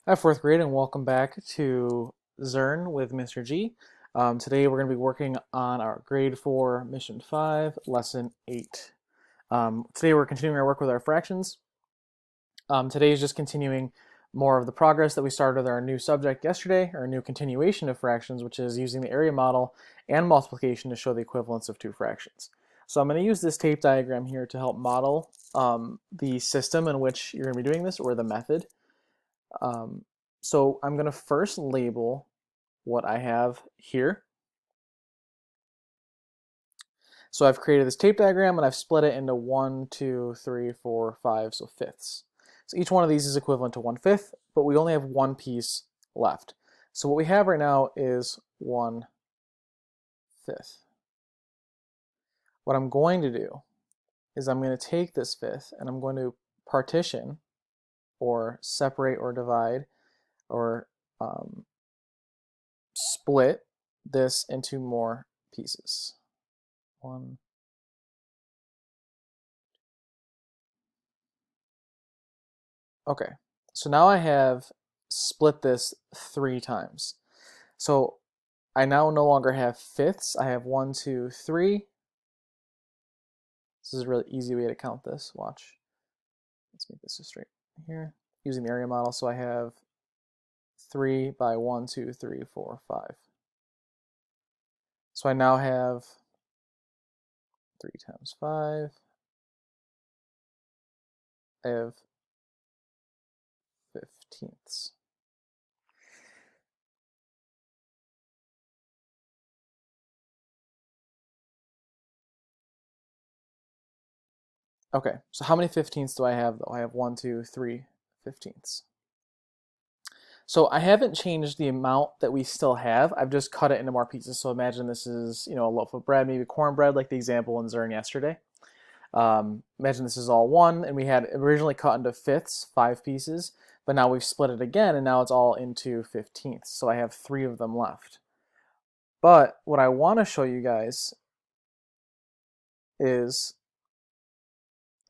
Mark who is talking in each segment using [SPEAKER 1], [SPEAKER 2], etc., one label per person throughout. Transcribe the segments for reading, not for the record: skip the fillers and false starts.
[SPEAKER 1] Hi, fourth grade, and welcome back to Zearn with Mr. G. Today we're going to be working on our grade 4, mission 5, lesson 8. Today we're continuing our work with our fractions. Today is just continuing more of the progress that we started with our new subject yesterday, or a new continuation of fractions, which is using the area model and multiplication to show the equivalence of two fractions. So I'm going to use this tape diagram here to help model the system in which you're going to be doing this, or the method. So I'm going to first label what I have here. So I've created this tape diagram and I've split it into 1, 2, 3, 4, 5, so fifths. So each one of these is equivalent to 1/5, but we only have one piece left. So what we have right now is 1/5. What I'm going to do is I'm going to take this fifth and I'm going to partition or separate or divide or split this into more pieces. One. Okay, so now I have split this 3 times. So I now no longer have fifths. I have 1, 2, 3. This is a really easy way to count this. Watch. Let's make this straight here using the area model. So I have 3 by 1, 2, 3, 4, 5. So I now have 3 times 5. I have 15ths. Okay, so how many 15ths do I have though? I have 1, 2, 3 15ths. So I haven't changed the amount that we still have. I've just cut it into more pieces. So imagine this is, a loaf of bread, maybe cornbread, like the example in Zearn yesterday. Imagine this is all one, and we had originally cut into fifths, 5 pieces, but now we've split it again, and now it's all into 15ths. So I have 3 of them left. But what I want to show you guys is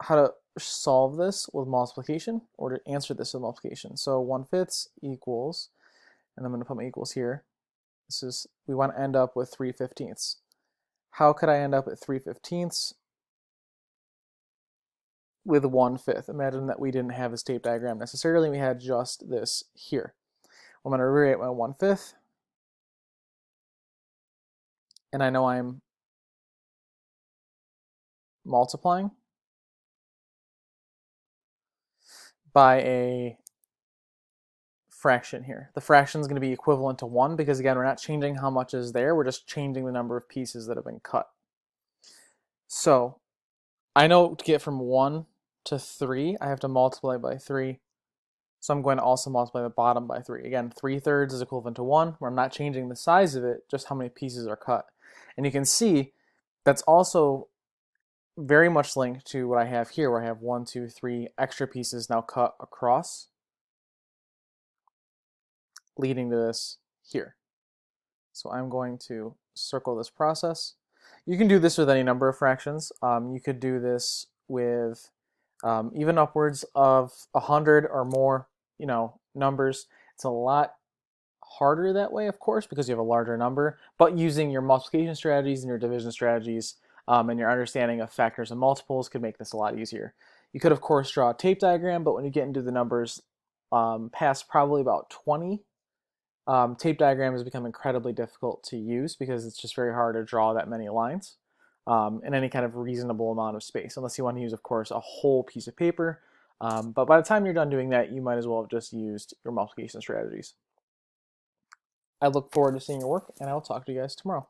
[SPEAKER 1] how to solve this with multiplication, or to answer this with multiplication. So 1/5 equals, and I'm going to put my equals here. We want to end up with 3/15. How could I end up at 3/15 with 1/5? Imagine that we didn't have this tape diagram necessarily, we had just this here. I'm going to rewrite my 1/5, and I know I'm multiplying by a fraction here. The fraction is going to be equivalent to 1 because, again, we're not changing how much is there, we're just changing the number of pieces that have been cut. So I know to get from 1 to 3, I have to multiply by 3. So I'm going to also multiply the bottom by 3. Again, 3/3 is equivalent to 1, where I'm not changing the size of it, just how many pieces are cut. And you can see that's also very much linked to what I have here, where I have 1, 2, 3 extra pieces now cut across, leading to this here. So I'm going to circle this process. You can do this with any number of fractions. You could do this with even upwards of 100 or more, numbers. It's a lot harder that way, of course, because you have a larger number, but using your multiplication strategies and your division strategies and your understanding of factors and multiples could make this a lot easier. You could, of course, draw a tape diagram, but when you get into the numbers past probably about 20, tape diagrams become incredibly difficult to use because it's just very hard to draw that many lines in any kind of reasonable amount of space, unless you want to use, of course, a whole piece of paper. But by the time you're done doing that, you might as well have just used your multiplication strategies. I look forward to seeing your work, and I'll talk to you guys tomorrow.